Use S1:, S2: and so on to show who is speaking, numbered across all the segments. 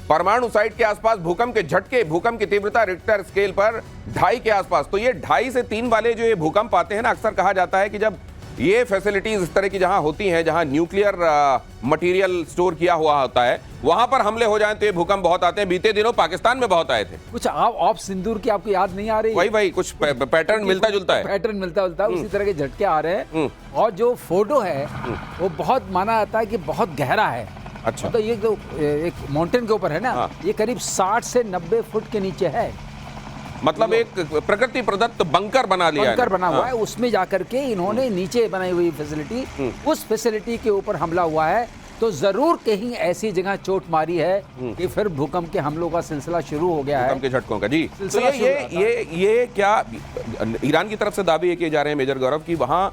S1: परमाणु साइट के आसपास भूकंप के झटके, भूकंप की तीव्रता रिक्टर स्केल पर 2.5 के आसपास। तो ये 2.5 से 3 वाले जो ये भूकंप आते हैं ना, अक्सर कहा जाता है कि जब ये फैसिलिटीज इस तरह की जहां होती हैं, जहां न्यूक्लियर मटेरियल स्टोर किया हुआ होता है, वहां पर हमले हो जाएं तो ये भूकंप बहुत आते हैं। बीते दिनों पाकिस्तान में बहुत आए थे।
S2: कुछ ऑफ सिंदूर की आपको याद नहीं आ रही?
S1: वही कुछ पैटर्न मिलता जुलता है,
S2: पैटर्न मिलता जुलता है, उसी तरह के झटके आ रहे हैं। और जो फोटो है वो बहुत माना जाता है कि बहुत गहरा है।
S1: अच्छा,
S2: तो ये जो एक माउंटेन के ऊपर है ना, ये करीब 60 से 90 फुट के नीचे है।
S1: मतलब एक प्रकृति प्रदत्त बंकर बना लिया,
S2: बंकर बना हुआ है। उसमें जाकर के इन्होंने नीचे बनाई हुई फैसिलिटी, उस फैसिलिटी के ऊपर हमला हुआ है। तो जरूर कहीं ऐसी जगह चोट मारी है कि फिर भूकंप के हमलों का सिलसिला शुरू हो गया है,
S1: भूकंप के झटकों का। जी, तो ये क्या ईरान की तरफ से दावे किए जा रहे हैं मेजर गौरव कि वहां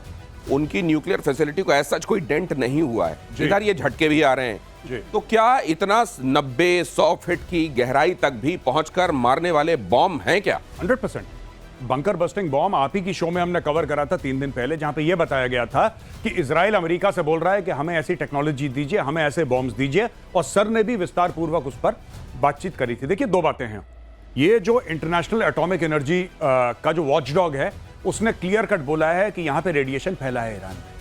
S1: उनकी न्यूक्लियर फैसिलिटी को ऐसा कोई डेंट नहीं हुआ है, इधर ये झटके भी आ रहे हैं। तो क्या इतना 90-100 फीट की गहराई तक भी पहुंचकर मारने वाले बॉम्ब हैं क्या?
S3: 100% बंकर बस्टिंग बॉम्ब आप ही की शो में हमने कवर करा था 3 दिन पहले, जहां पे यह बताया गया था कि इजराइल अमेरिका से बोल रहा है कि हमें ऐसी टेक्नोलॉजी दीजिए, हमें ऐसे बॉम्ब्स दीजिए, और सर ने भी विस्तार पूर्वक उस पर बातचीत करी थी। देखिए, 2 बातें हैं। ये जो इंटरनेशनल एटॉमिक एनर्जी का जो वॉचडॉग है, उसने क्लियर कट बोला है कि यहां पे रेडिएशन फैला है ईरान में,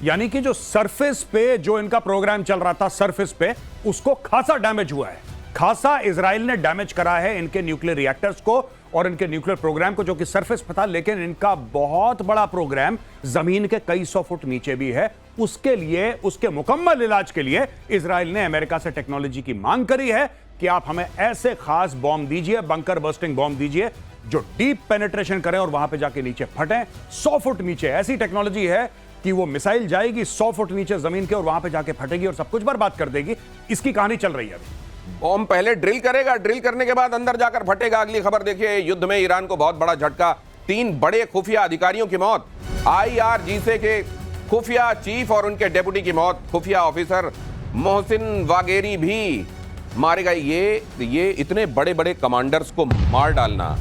S3: यानी कि जो सरफेस पे जो इनका प्रोग्राम चल रहा था, सरफेस पे उसको खासा डैमेज हुआ है, खासा इजराइल ने डैमेज करा है इनके न्यूक्लियर रिएक्टर्स को और इनके न्यूक्लियर प्रोग्राम को, जो कि सरफेस पे था। लेकिन इनका बहुत बड़ा प्रोग्राम जमीन के कई 100 फुट नीचे भी है। उसके लिए, उसके मुकम्मल इलाज के लिए इजराइल ने अमेरिका से टेक्नोलॉजी की मांग करी है कि आप हमें ऐसे खास बॉम्ब दीजिए, बंकर बस्टिंग बॉम्ब दीजिए, जो डीप पेनिट्रेशन करें और वहां पे जाके नीचे फटें। 100 फुट नीचे ऐसी टेक्नोलॉजी है कि वो मिसाइल जाएगी 100 फुट नीचे जमीन के और वहां पे जाके फटेगी और सब कुछ बर्बाद कर देगी। इसकी कहानी चल रही है अभी।
S1: बॉम्ब पहले ड्रिल करेगा, ड्रिल करने के बाद अंदर जाकर फटेगा। अगली खबर देखिए, युद्ध में ईरान को बहुत बड़ा झटका, 3 बड़े खुफिया अधिकारियों की मौत। IRGC के खुफिया चीफ और उनके डेप्यूटी की मौत। खुफिया ऑफिसर मोहसिन वागेरी भी मारे गए। ये इतने बड़े बड़े कमांडर्स को मार डालना,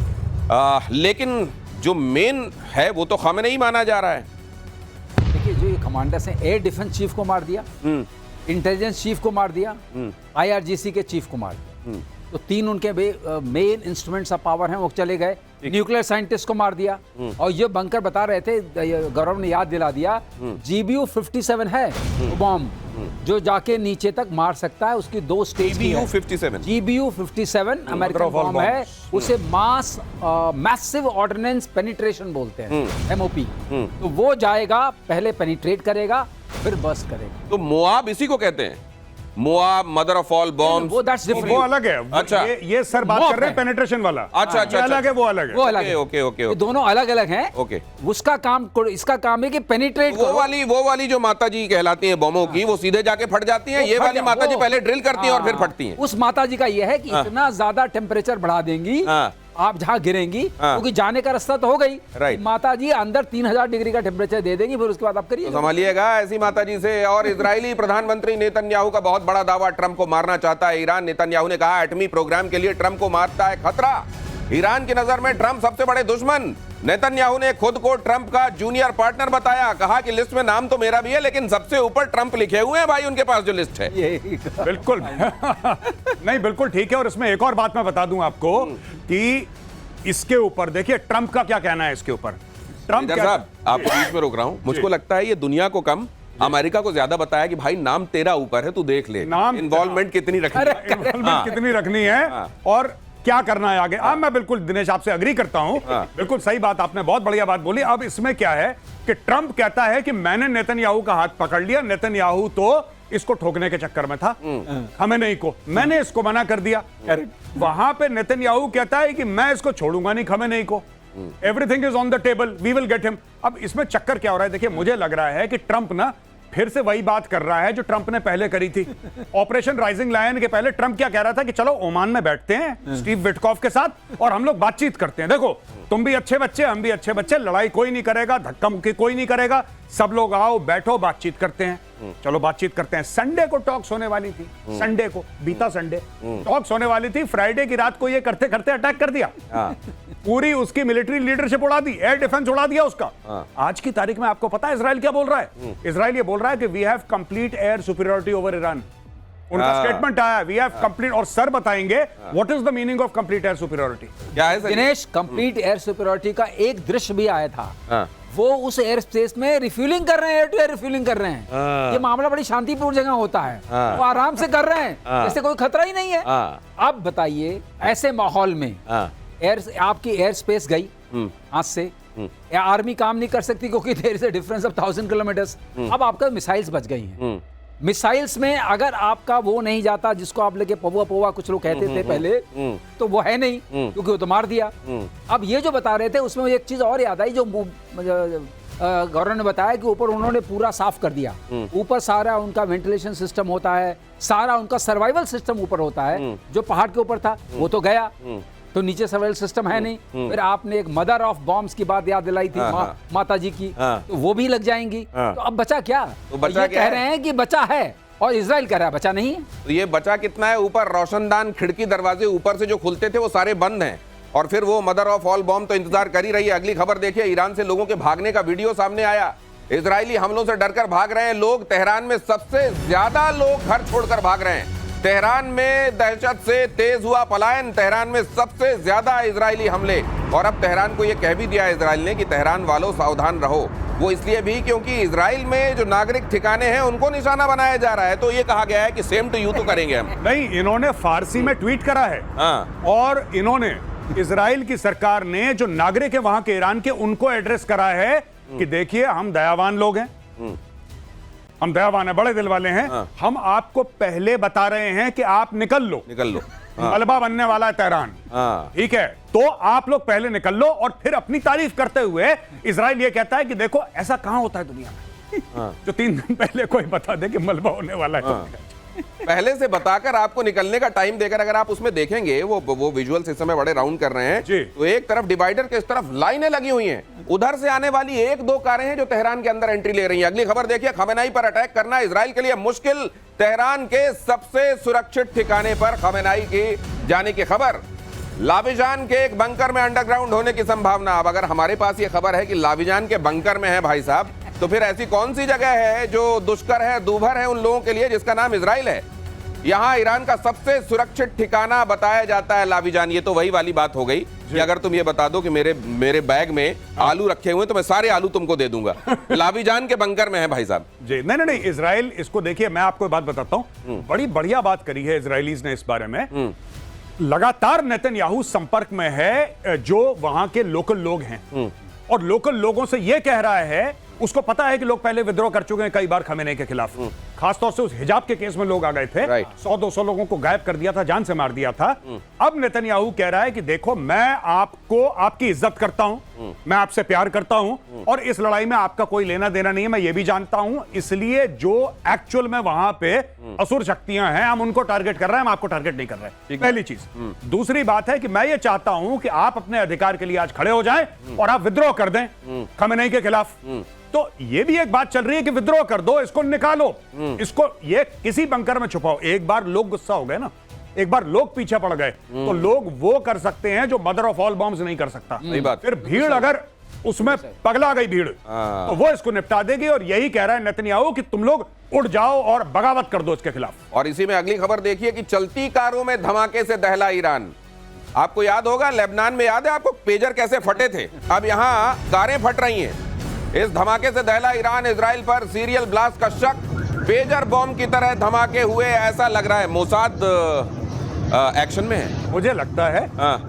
S1: लेकिन जो मेन है वो तो खामेनेई माना जा रहा है।
S2: देखिए, जो ये कमांडर्स हैं, एयर डिफेंस चीफ को मार दिया, इंटेलिजेंस चीफ को मार दिया, IRGC के चीफ को मार दिया। तो 3 उनके मेन इंस्ट्रूमेंट्स ऑफ पावर हैं, वो चले गए। न्यूक्लियर साइंटिस्ट को मार दिया। और ये बंकर बता रहे थे, गौरव ने याद दिला दिया, GBU 57 है बॉम्ब जो जाके नीचे तक मार सकता है। उसकी 2 स्टेज की है। GBU 57 अमेरिकन बॉम्ब है। उसे मैसिव ऑर्डिनेंस पेनिट्रेशन बोलते हैं, MOP। तो वो जाएगा, पहले पेनिट्रेट करेगा, फिर बस्ट करेगा।
S1: तो मोआब इसी को कहते हैं, Moab, mother of all bombs.
S3: वो अलग है।
S1: अच्छा,
S3: ये सर बात कर रहे हैं पेनिट्रेशन वाला।
S1: अच्छा,
S3: अलग है, वो अलग है।
S2: वो अलग है।
S1: ओके।
S2: दोनों अलग अलग हैं।
S1: ओके।
S2: उसका काम, इसका काम है कि पेनिट्रेट।
S1: वो वाली जो माताजी कहलाती हैं बॉम्बों की, वो सीधे जाके फट जाती हैं। ये वाली माताजी पहले ड्रिल करती हैं और फिर फटती हैं।
S2: उस माताजी का ये है कि इतना ज्यादा टेम्परेचर बढ़ा देंगी आप जहां गिरेंगी, क्योंकि जाने का रास्ता तो हो गई।
S1: राइट।
S2: माताजी अंदर 3000 डिग्री का टेम्परेचर दे देंगी, फिर उसके बाद आप करिए।
S1: तो संभालिएगा ऐसी माताजी से। और इजरायली प्रधानमंत्री नेतन्याहू का बहुत बड़ा दावा, ट्रंप को मारना चाहता है ईरान। नेतन्याहू ने कहा, एटमी प्रोग्राम के लिए ट्रंप को मारता है खतरा। ईरान की नजर में ट्रंप सबसे बड़े दुश्मन। नेतन्याहू ने खुद को ट्रंप का जूनियर पार्टनर बताया। कहा कि लिस्ट में नाम तो मेरा भी है, लेकिन सबसे ऊपर ट्रंप लिखे हुए हैं भाई उनके पास जो लिस्ट है।
S3: बिल्कुल नहीं, बिल्कुल ठीक है। और इसमें एक और बात मैं बता दूं आपको कि इसके ऊपर देखिए ट्रंप का क्या कहना है इसके ऊपर। ट्रंप
S1: साहब, आपको बीच में रोक रहा हूं, मुझको लगता है ये दुनिया को कम, अमेरिका को ज्यादा बताया कि भाई नाम तेरा ऊपर है, तू देख ले इन्वॉल्वमेंट कितनी
S3: रखनी है और क्या करना है आगे। मैं बिल्कुल दिनेश आपसे अग्री करता हूं। बिल्कुल सही बात, आपने बहुत बढ़िया बात बोली। अब इसमें क्या है कि ट्रंप कहता है कि मैंने नेतन्याहू का हाथ पकड़ लिया, नेतन्याहू तो इसको ठोकने के चक्कर में था, खमेनेई को, मैंने इसको मना कर दिया। वहां पे नेतन्याहू कहता है कि मैं इसको छोड़ूंगा नहीं, खमेनेई को। Everything is on the table, we will get him. अब इसमें चक्कर क्या हो रहा है, देखिए मुझे लग रहा है कि ट्रंप ना फिर से वही बात कर रहा है जो ट्रंप ने पहले करी थी। ऑपरेशन राइजिंग लायन के पहले ट्रंप क्या कह रहा था कि चलो ओमान में बैठते हैं स्टीव विटकॉफ के साथ और हम लोग बातचीत करते हैं। देखो, तुम भी अच्छे बच्चे, हम भी अच्छे बच्चे, लड़ाई कोई नहीं करेगा, धक्का मुक्की कोई नहीं करेगा, सब लोग आओ बैठो, बातचीत करते हैं। चलो बातचीत करते हैं। संडे को टॉक्स होने वाली थी, संडे को, बीता संडे टॉक्स होने वाली थी। फ्राइडे की रात को ये करते करते अटैक कर दिया। पूरी उसकी मिलिट्री लीडरशिप उड़ा दी, एयर डिफेंस उड़ा दिया उसका। आज की तारीख में आपको पता है इजराइल क्या बोल रहा है? इजराइल ये बोल रहा है कि we have complete air superiority over Iran. उनका स्टेटमेंट आया, वी हैव कंप्लीट, और सर बताएंगे what is the meaning of complete air superiority.
S1: क्या है sir?
S2: Dinesh, complete air superiority का एक दृश्य भी आया था।
S1: हाँ।
S2: वो उस एयर स्पेस में रिफ्यूलिंग कर रहे हैं, एयर टू एयर रिफ्यूलिंग कर रहे हैं। ये मामला बड़ी शांतिपूर्ण जगह होता है, वो आराम से कर रहे हैं, इससे कोई खतरा ही नहीं है। अब बताइए, ऐसे माहौल में आपकी एयर स्पेस गई हाथ से, या आर्मी काम नहीं कर सकती क्योंकि there is a difference of 1000 kilometres. अब आपका मिसाइल्स बच गई हैं। मिसाइल्स में अगर आपका वो नहीं जाता, जिसको आप लेके पौवा पौवा कुछ लोग कहते थे पहले, तो वो है नहीं, क्योंकि वो तो मार दिया। अब ये जो बता रहे थे उसमें मुझे एक चीज और याद आई, जो गौरव ने बताया कि ऊपर उन्होंने पूरा साफ कर दिया। ऊपर सारा उनका वेंटिलेशन सिस्टम होता है, सारा उनका सर्वाइवल सिस्टम ऊपर होता है। जो पहाड़ के ऊपर था वो तो गया, तो नीचे सर्वाइवल सिस्टम है नहीं। फिर आपने एक मदर ऑफ बॉम्ब्स की बात याद दिलाई थी, माता जी की, तो वो भी लग जाएंगी। तो अब बचा क्या?
S1: तो बचा
S2: ये
S1: क्या
S2: कह
S1: है?
S2: रहे हैं कि बचा है, और इजराइल कह रहा है बचा नहीं है।
S1: तो ये बचा कितना है? ऊपर रोशनदान, खिड़की, दरवाजे ऊपर से जो खुलते थे वो सारे बंद हैं, और फिर वो मदर ऑफ ऑल बॉम्ब तो इंतजार कर ही रही है। अगली खबर देखिए, ईरान से लोगों के भागने का वीडियो सामने आया। इजरायली हमलों से डरकर भाग रहे हैं लोग। तेहरान में सबसे ज्यादा लोग घर छोड़कर भाग रहे हैं। तेहरान में दहशत से तेज हुआ पलायन। तेहरान में सबसे ज्यादा इजरायली हमले, और अब तेहरान को यह कह भी दिया इजराइल ने कि तेहरान वालों सावधान रहो। वो इसलिए भी क्योंकि इजराइल में जो नागरिक ठिकाने हैं उनको निशाना बनाया जा रहा है। तो ये कहा गया है कि सेम टू यू तो करेंगे हम।
S3: नहीं, इन्होंने फारसी में ट्वीट करा है, और इन्होंने इजराइल की सरकार ने जो नागरिक है वहां के, ईरान के, उनको एड्रेस करा है कि देखिए हम दयावान लोग हैं, हम दयावान है, बड़े दिल वाले हैं। हम आपको पहले बता रहे हैं कि आप निकल लो,
S1: निकल लो।
S3: मलबा बनने वाला है तेहरान, ठीक है, तो आप लोग पहले निकल लो। और फिर अपनी तारीफ करते हुए इजराइल ये कहता है कि देखो ऐसा कहां होता है दुनिया में जो 3 दिन पहले कोई बता दे कि मलबा होने वाला है।
S1: पहले से बताकर आपको निकलने का टाइम देकर, अगर आप उसमें देखेंगे वो विजुअल्स इस समय बड़े राउंड कर रहे हैं, तो एक तरफ डिवाइडर के इस तरफ लाइनें लगी हुई हैं। उधर से आने वाली 1-2 कारें हैं जो तेहरान के अंदर एंट्री ले रही हैं। अगली खबर देखिए, खमेनाई पर अटैक करना इजराइल के लिए मुश्किल। तेहरान के सबसे सुरक्षित ठिकाने पर खमेनाई की जाने की खबर। लाविजान के एक बंकर में अंडरग्राउंड होने की संभावना। अब अगर हमारे पास ये खबर है कि लाविजान के बंकर में है भाई साहब, तो फिर ऐसी कौन सी जगह है जो दुष्कर है, दूभर है उन लोगों के लिए, जिसका नाम इजराइल है? यहां ईरान का सबसे सुरक्षित ठिकाना बताया जाता है लाविजान। ये तो वही वाली बात हो गई कि अगर तुम ये बता दो कि मेरे बैग में आलू रखे हुए तो मैं सारे आलू तुमको दे दूंगा। लाविजान के बंकर में है भाई साहब
S3: जी। नहीं, इजराइल, इसको देखिए, मैं आपको बात बताता हूं, बड़ी बढ़िया बात करी है इजरायलीज ने इस बारे में। लगातार नेतन्याहू संपर्क में है जो वहां के लोकल लोग हैं, और लोकल लोगों से यह कह रहा है, उसको पता है कि लोग पहले विद्रोह कर चुके हैं कई बार खमेनी के खिलाफ। खासतौर से उस हिजाब के केस में लोग आ गए थे, 100-200 लोगों को गायब कर दिया था, जान से मार दिया था। अब नेतन्याहू कह रहा है कि देखो, मैं आपको, आपकी इज्जत करता हूं, मैं आपसे प्यार करता हूं, और इस लड़ाई में आपका कोई लेना देना नहीं है, मैं ये भी जानता हूं। इसलिए जो एक्चुअल में वहां पे असुर शक्तियां हैं, हम उनको टारगेट कर रहे हैं, हम आपको टारगेट नहीं कर रहे। पहली चीज। दूसरी बात है कि मैं ये चाहता हूं कि आप अपने अधिकार के लिए आज खड़े हो जाएं और आप विद्रोह कर दें खमेनी के खिलाफ। तो ये भी एक बात चल रही है कि विद्रोह कर दो, इसको निकालो, इसको ये किसी बंकर में छुपाओ। एक बार लोग गुस्सा हो गए ना, एक बार लोग पीछे पड़ गए, तो लोग वो कर सकते हैं जो मदर ऑफ ऑल बॉम्ब्स नहीं कर सकता। फिर भीड़, अगर उसमें पगला गई भीड़, तो वो इसको निपटा देगी। और यही कह रहा है नेतन्याहू कि तुम लोग उठ जाओ और बगावत कर दो इसके खिलाफ।
S1: और इसी में अगली खबर देखिए कि चलती कारों में धमाके से दहला ईरान। आपको याद होगा, लेबनान में याद है आपको पेजर कैसे फटे थे? अब यहां कारें फट रही हैं। इस धमाके से दहला ईरान। इजराइल पर सीरियल ब्लास्ट का शक। पेजर बॉम्ब की तरह धमाके हुए, ऐसा लग रहा है मोसाद एक्शन में है।
S3: मुझे लगता है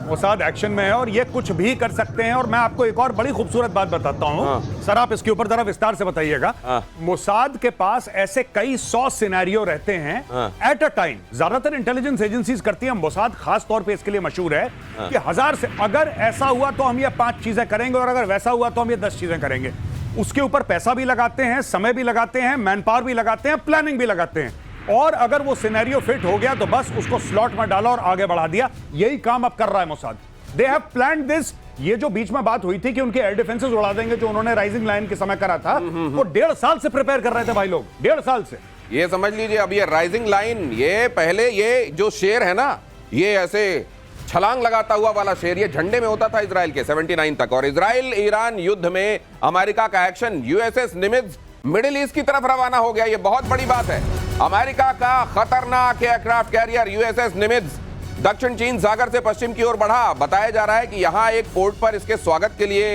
S3: मोसाद एक्शन में है, और ये कुछ भी कर सकते हैं। और मैं आपको एक और बड़ी खूबसूरत बात बताता हूं, सर आप इसके ऊपर जरा विस्तार से बताइएगा। मोसाद के पास ऐसे कई 100 सिनेरियो रहते हैं एट अ टाइम। ज्यादातर इंटेलिजेंस एजेंसीज करती है, मोसाद खास तौर पे इसके लिए मशहूर है कि 1000 से, अगर ऐसा हुआ तो हम ये 5 चीजें करेंगे, और अगर वैसा हुआ तो हम ये 10 चीजें करेंगे। उसके ऊपर पैसा भी लगाते हैं, समय भी लगाते हैं, मैन पावर भी लगाते हैं, प्लानिंग भी लगाते हैं। और अगर वो सिनेरियो फिट हो गया तो बस उसको स्लॉट में डाला और आगे बढ़ा दिया। यही काम अब कर रहा है Mossad. They have planned this. ये जो बीच में बात हुई थी कि उनके एयर डिफेंसेस उड़ा देंगे, जो उन्होंने राइजिंग लाइन के समय करा था, वो 1.5 साल से प्रिपेयर कर रहे थे भाई लोग, 1.5 साल से।
S1: ये समझ लीजिए, अब ये राइजिंग लाइन, ये पहले ये जो शेर है ना, ये ऐसे छलांग लगाता हुआ वाला शेर, ये झंडे में होता था इजराइल के 79 तक। और इजराइल ईरान युद्ध में अमेरिका का एक्शन, यूएसएस निमित्ज मिडिल ईस्ट की तरफ रवाना हो गया। ये बहुत बड़ी बात है। अमेरिका का खतरनाक एयरक्राफ्ट कैरियर यूएसएस निमित्ज दक्षिण चीन सागर से पश्चिम की ओर बढ़ा। बताया जा रहा है कि यहां एक पोर्ट पर इसके स्वागत के लिए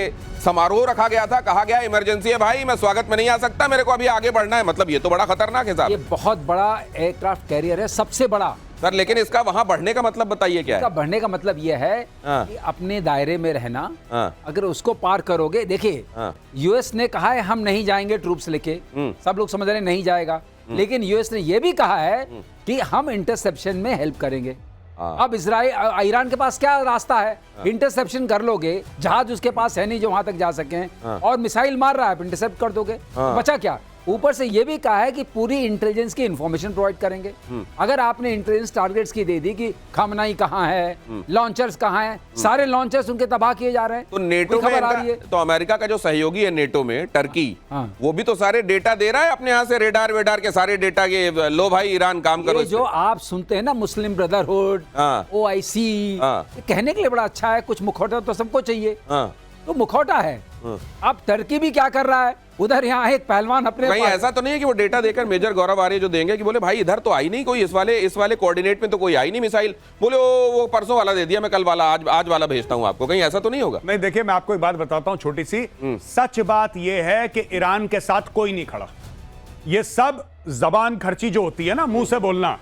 S1: समारोह रखा गया था। कहा गया इमरजेंसी है भाई, मैं स्वागत में नहीं आ सकता, मेरे को अभी आगे बढ़ना है। मतलब ये तो बड़ा खतरनाक है साहब।
S2: ये बहुत बड़ा एयरक्राफ्ट कैरियर है, सबसे बड़ा
S1: सर। लेकिन इसका वहां बढ़ने का मतलब बताइए क्या
S2: इसका
S1: है?
S2: बढ़ने का मतलब ये है कि अपने दायरे में रहना। अगर उसको पार करोगे, देखिए यूएस ने कहा है हम नहीं जाएंगे ट्रूप्स लेके, सब लोग समझ रहे हैं नहीं जाएगा, लेकिन यूएस ने यह भी कहा है कि हम इंटरसेप्शन में हेल्प करेंगे। अब ईरान के पास क्या रास्ता है? इंटरसेप्शन कर लोगे, जहाज उसके पास है नहीं जो वहां तक जा सके, और मिसाइल मार रहा है, इंटरसेप्ट कर दोगे, बचा क्या? ऊपर से ये भी कहा है कि पूरी इंटेलिजेंस की इंफॉर्मेशन प्रोवाइड करेंगे। अगर आपने इंटेलिजेंस टारगेट्स की दे दी कि खमनाई कहाँ है, लॉन्चर्स कहाँ हैं, सारे लॉन्चर्स उनके तबाह किए जा रहे हैं।
S1: तो नेटो में
S2: खबर आ रही है।
S1: तो अमेरिका का जो सहयोगी है नेटो में, टर्की, वो भी तो सारे डेटा दे रहा है अपने यहाँ से, रेडार वेडार के सारे डेटा के। लो भाई ईरान काम करो।
S2: जो आप सुनते हैं ना मुस्लिम ब्रदरहुड, OIC, कहने के लिए बड़ा अच्छा है, कुछ मुखौटा तो सबको चाहिए, तो मुखौटा है। अब टर्की भी क्या कर रहा है? उधर यहाँ एक पहलवान अपने
S1: कहीं ऐसा तो नहीं है कि वो डेटा देकर मेजर गौरव आर्य जो देंगे कि बोले भाई इधर तो आई नहीं कोई, इस वाले कोऑर्डिनेट में तो कोई आई नहीं मिसाइल, बोले वो परसों वाला दे दिया, मैं कल वाला आज वाला भेजता हूं आपको। कहीं ऐसा तो नहीं होगा?
S3: नहीं, देखिए मैं आपको एक बात बताता हूं छोटी सी। सच बात यह है कि ईरान के साथ कोई नहीं खड़ा। ये सब जबान खर्ची जो होती है ना, मुंह से बोलना।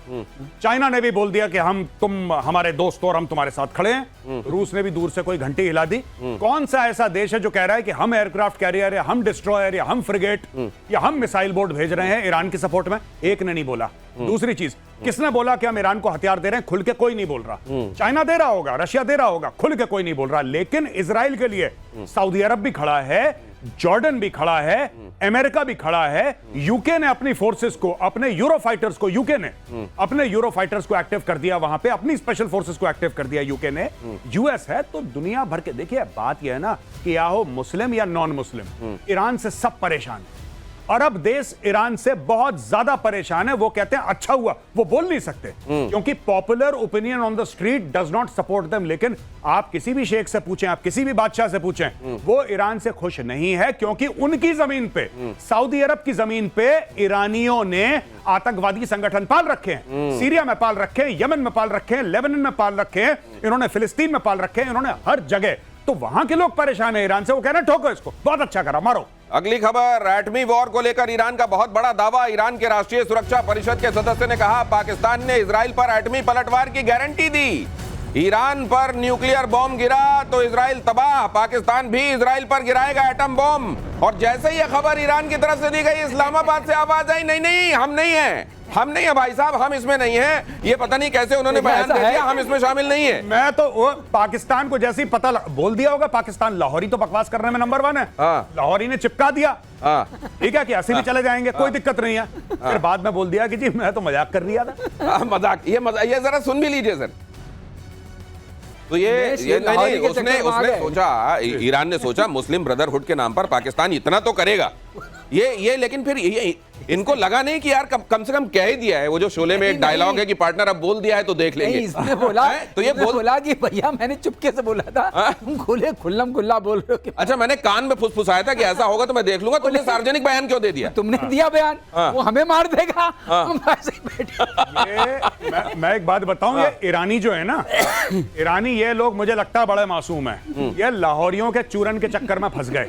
S3: चाइना ने भी बोल दिया कि तुम हमारे दोस्त हो और हम तुम्हारे साथ खड़े हैं। रूस ने भी दूर से कोई घंटी हिला दी। कौन सा ऐसा देश है जो कह रहा है कि हम एयरक्राफ्ट कैरियर या हम डिस्ट्रॉयर या हम फ्रिगेट या हम मिसाइल बोट भेज रहे हैं ईरान की सपोर्ट में? एक ने नहीं बोला। दूसरी चीज, किसने बोला कि हम ईरान को हथियार दे रहे हैं? खुल के कोई नहीं बोल रहा। चाइना दे रहा होगा, रशिया दे रहा होगा, खुल के कोई नहीं बोल रहा। लेकिन इजराइल के लिए सऊदी अरब भी खड़ा है, जॉर्डन भी खड़ा है, अमेरिका भी खड़ा है। यूके ने अपनी फोर्सेस को, अपने यूरो फाइटर्स को, यूके ने अपने यूरो फाइटर्स को एक्टिव कर दिया वहां पे, अपनी स्पेशल फोर्सेस को एक्टिव कर दिया यूके ने। यूएस है तो दुनिया भर के, देखिए बात यह है ना कि या हो मुस्लिम या नॉन मुस्लिम, ईरान से सब परेशान है। अरब देश ईरान से बहुत ज्यादा परेशान है। वो कहते हैं अच्छा हुआ, वो बोल नहीं सकते क्योंकि popular opinion on the street does not support them. लेकिन आप किसी भी शेख से पूछें, आप किसी भी बादशाह से पूछें, वो ईरान से खुश नहीं है क्योंकि उनकी जमीन पे, सऊदी अरब की जमीन पे ईरानियों ने आतंकवादी संगठन पाल रखे हैं। सीरिया में पाल रखे हैं, यमन में पाल रखे हैं, लेबनान में पाल रखे हैं, इन्होंने फिलिस्तीन में पाल रखे हैं, इन्होंने हर जगह। तो वहां के लोग परेशान है ईरान से। वो कह रहे हैं ठोको इसको, बहुत अच्छा करा, मारो।
S1: अगली खबर, एटमी वॉर को लेकर ईरान का बहुत बड़ा दावा। ईरान के राष्ट्रीय सुरक्षा परिषद के सदस्य ने कहा पाकिस्तान ने इजराइल पर एटमी पलटवार की गारंटी दी। ईरान पर न्यूक्लियर बॉम्ब गिरा तो इजराइल तबाह, पाकिस्तान भी इजराइल पर गिराएगा एटम बॉम्ब। और जैसे ही यह खबर ईरान की तरफ से दी गई, इस्लामाबाद से आवाज आई, नहीं नहीं हम नहीं है, हम नहीं है भाई साहब, हम इसमें नहीं है। ये पता नहीं कैसे उन्होंने बयान दे दिया, हम इसमें शामिल नहीं है।
S3: मैं तो वो पाकिस्तान को जैसे ही पता बोल दिया होगा, पाकिस्तान लाहौरी तो बकवास करने में नंबर 1 है। लाहौरी ने चिपका दिया, ठीक है कि ऐसे भी चले जाएंगे, कोई दिक्कत नहीं है। फिर बाद में बोल दिया कि जी मैं तो मजाक कर रहा था।
S1: मजाक, ये जरा सुन भी लीजिए सर। तो ये नहीं, उसने सोचा, ईरान ने सोचा मुस्लिम ब्रदरहुड के नाम पर पाकिस्तान इतना तो करेगा। ये लेकिन फिर इनको लगा नहीं कि यार कम से कम कह ही दिया है। वो जो शोले में एक डायलॉग है कि पार्टनर अब बोल दिया है तो देख लेंगे।
S2: इसने बोला
S1: तो ये
S2: बोला कि भैया मैंने चुपके से बोला था, तुम खुले खुल्लम खुल्ला बोल रहे हो।
S1: अच्छा, मैंने कान में फुसफुसाया था कि ऐसा होगा तो मैं देख लूंगा। तुमने सार्वजनिक बयान क्यों दे दिया?
S2: तुमने दिया बयान, वो हमें मार देगा, हम ऐसे बैठे।
S3: मैं एक बात बताऊं, ये ईरानी जो है ना, ईरानी ये लोग मुझे लगता है बड़े मासूम है। ये लाहौरियों के चूरन के चक्कर में फंस गए।